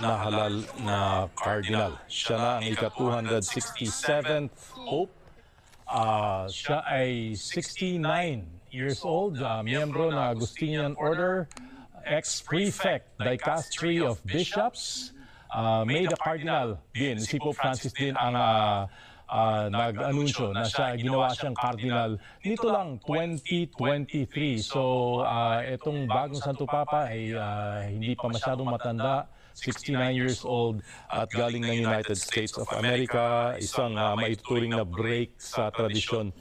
nahalal na cardinal. Siya na ang ika-267th Pope. Siya ay 69 years old, miyembro ng Augustinian Order, ex-prefect, dicastery of bishops, made a cardinal din. Si Pope Francis din ang nag-anunsyo na ginawa siyang cardinal nito lang 2023. So itong bagong Santo Papa ay hindi pa masyadong matanda, 69 years old at galing ng United States of America, isang maituturing na break sa tradisyon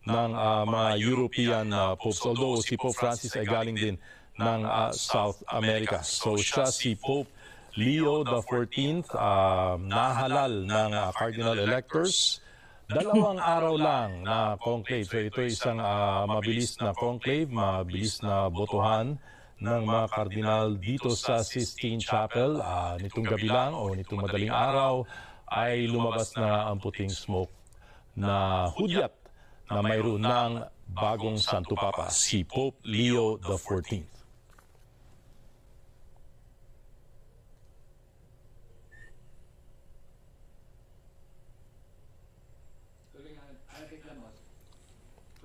ng mga European popes. Although si Pope Francis ay galing din ng South America. So siya si Pope Leo XIV, nahalal ng cardinal electors. 2 araw lang na conclave. So ito ay isang mabilis na conclave, mabilis na botohan ng mga kardinal dito sa Sistine Chapel. Nitong gabi lang o nitong madaling araw ay lumabas na ang puting smoke na hudyat na mayroon ng bagong Santo Papa, si Pope Leo XIV.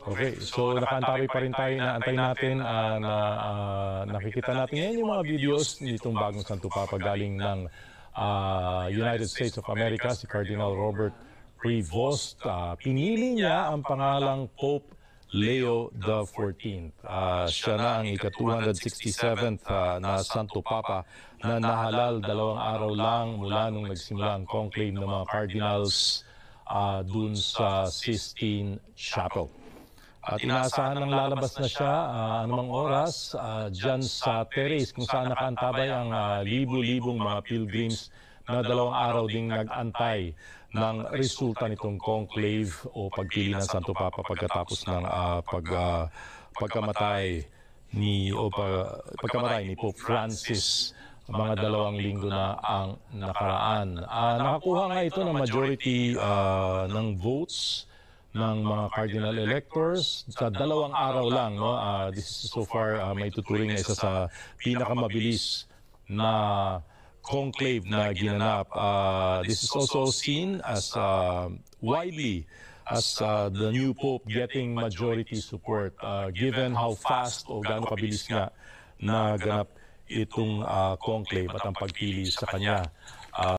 Okay, so nakaantabi pa rin tayo, naantay natin na nakikita natin ngayon yung mga videos nitong bagong Santo Papa galing ng United States of America, si Cardinal Robert Prevost. Pinili niya ang pangalang Pope Leo XIV. Siya na ang ika-267th na Santo Papa na nahalal 2 araw lang mula nung nagsimula ang conclave ng mga cardinals dun sa Sistine Chapel. At inaasahan ng lalabas na siya anumang oras dyan sa terrace kung saan nakaantabay ang libu-libong mga pilgrims na 2 araw ding nag-antay ng resulta nitong conclave o pagpili ng Santo Papa pagkatapos ng pagkamatay ni Pope Francis mga 2 linggo na ang nakaraan. Nakakuha nga ito ng majority ng votes ng mga cardinal electors sa 2 araw lang. No? This is so far may tuturing na isa sa pinakamabilis na conclave na ginanap. This is also seen as widely as the new Pope getting majority support given how fast o gaano kabilis nga naganap itong conclave at ang pagpili sa kanya.